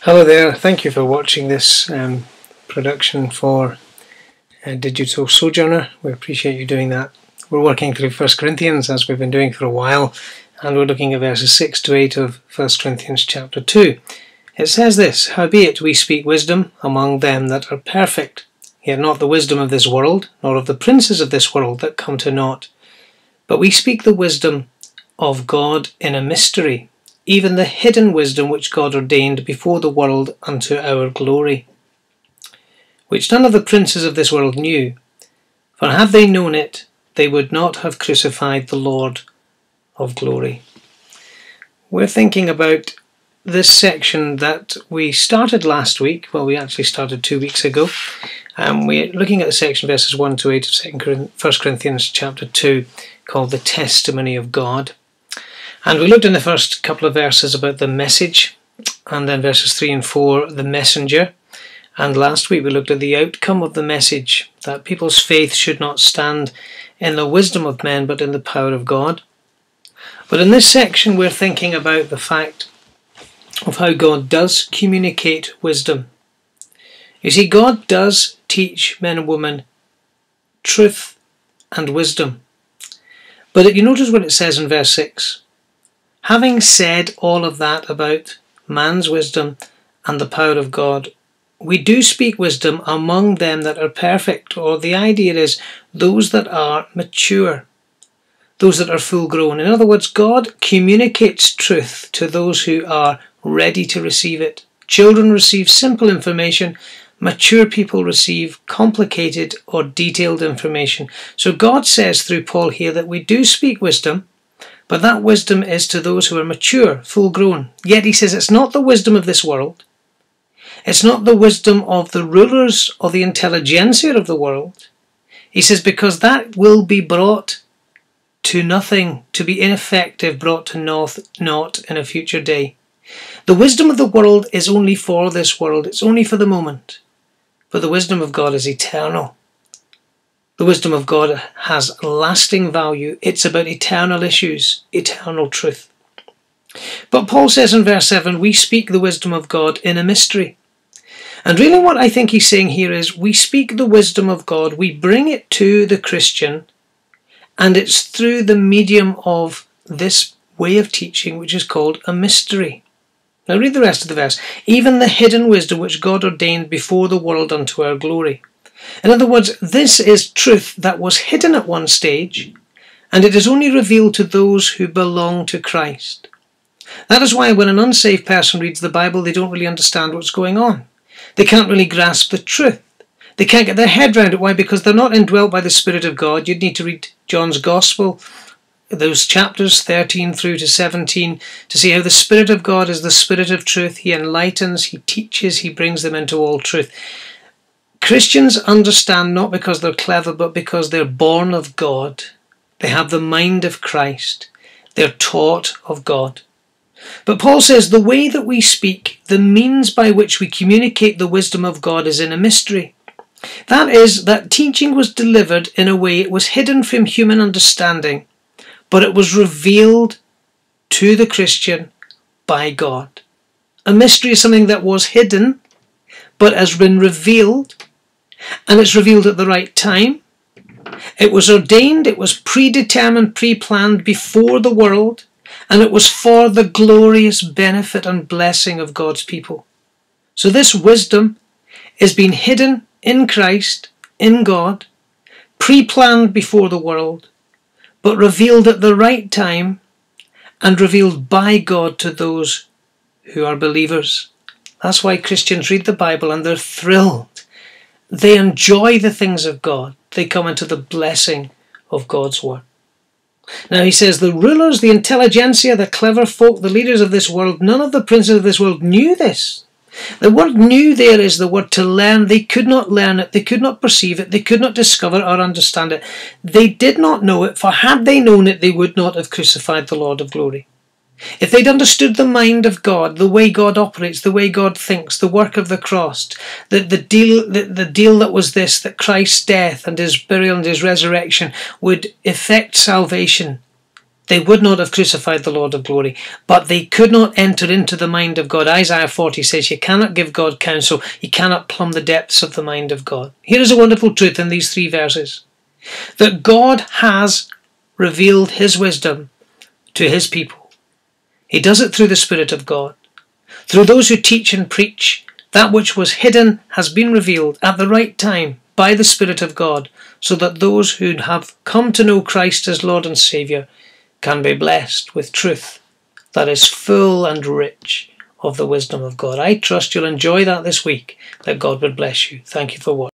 Hello there, thank you for watching this production for Digital Sojourner. We appreciate you doing that. We're working through 1 Corinthians as we've been doing for a while, and we're looking at verses 6 to 8 of 1 Corinthians chapter 2. It says this, "Howbeit we speak wisdom among them that are perfect, yet not the wisdom of this world, nor of the princes of this world that come to naught. But we speak the wisdom of God in a mystery, even the hidden wisdom which God ordained before the world unto our glory, which none of the princes of this world knew. For had they known it, they would not have crucified the Lord of glory." We're thinking about this section that we started last week. Well, we actually started 2 weeks ago. We're looking at the section verses 1 to 8 of 1 Corinthians chapter 2, called the Testimony of God. And we looked in the first couple of verses about the message, and then verses 3 and 4, the messenger. And last week we looked at the outcome of the message, that people's faith should not stand in the wisdom of men, but in the power of God. But in this section we're thinking about the fact of how God does communicate wisdom. You see, God does teach men and women truth and wisdom. But if you notice what it says in verse 6, having said all of that about man's wisdom and the power of God, we do speak wisdom among them that are perfect, or the idea is those that are mature, those that are full grown. In other words, God communicates truth to those who are ready to receive it. Children receive simple information, mature people receive complicated or detailed information. So God says through Paul here that we do speak wisdom, but that wisdom is to those who are mature, full grown. Yet he says it's not the wisdom of this world. It's not the wisdom of the rulers or the intelligentsia of the world. He says because that will be brought to nothing, to be ineffective, brought to naught in a future day. The wisdom of the world is only for this world. It's only for the moment. But the wisdom of God is eternal. The wisdom of God has lasting value. It's about eternal issues, eternal truth. But Paul says in verse 7, we speak the wisdom of God in a mystery. And really what I think he's saying here is we speak the wisdom of God, we bring it to the Christian, and it's through the medium of this way of teaching, which is called a mystery. Now read the rest of the verse. Even the hidden wisdom which God ordained before the world unto our glory. In other words, this is truth that was hidden at one stage, and it is only revealed to those who belong to Christ. That is why when an unsaved person reads the Bible, they don't really understand what's going on. They can't really grasp the truth. They can't get their head around it. Why? Because they're not indwelt by the Spirit of God. You'd need to read John's Gospel, those chapters 13 through to 17, to see how the Spirit of God is the Spirit of truth. He enlightens, he teaches, he brings them into all truth. Christians understand not because they're clever, but because they're born of God. They have the mind of Christ. They're taught of God. But Paul says the way that we speak, the means by which we communicate the wisdom of God is in a mystery. That is, that teaching was delivered in a way it was hidden from human understanding, but it was revealed to the Christian by God. A mystery is something that was hidden, but has been revealed, and it's revealed at the right time. It was ordained, it was predetermined, pre-planned before the world, and it was for the glorious benefit and blessing of God's people. So this wisdom is being hidden in Christ, in God, pre-planned before the world, but revealed at the right time and revealed by God to those who are believers. That's why Christians read the Bible and they're thrilled. They enjoy the things of God. They come into the blessing of God's word. Now he says the rulers, the intelligentsia, the clever folk, the leaders of this world, none of the princes of this world knew this. The word knew there is the word to learn. They could not learn it. They could not perceive it. They could not discover or understand it. They did not know it, for had they known it, they would not have crucified the Lord of glory. If they'd understood the mind of God, the way God operates, the way God thinks, the work of the cross, the deal that was this, that Christ's death and his burial and his resurrection would effect salvation, they would not have crucified the Lord of glory, but they could not enter into the mind of God. Isaiah 40 says you cannot give God counsel, you cannot plumb the depths of the mind of God. Here is a wonderful truth in these 3 verses, that God has revealed his wisdom to his people. He does it through the Spirit of God. Through those who teach and preach, that which was hidden has been revealed at the right time by the Spirit of God, so that those who have come to know Christ as Lord and Saviour can be blessed with truth that is full and rich of the wisdom of God. I trust you'll enjoy that this week, that God would bless you. Thank you for watching.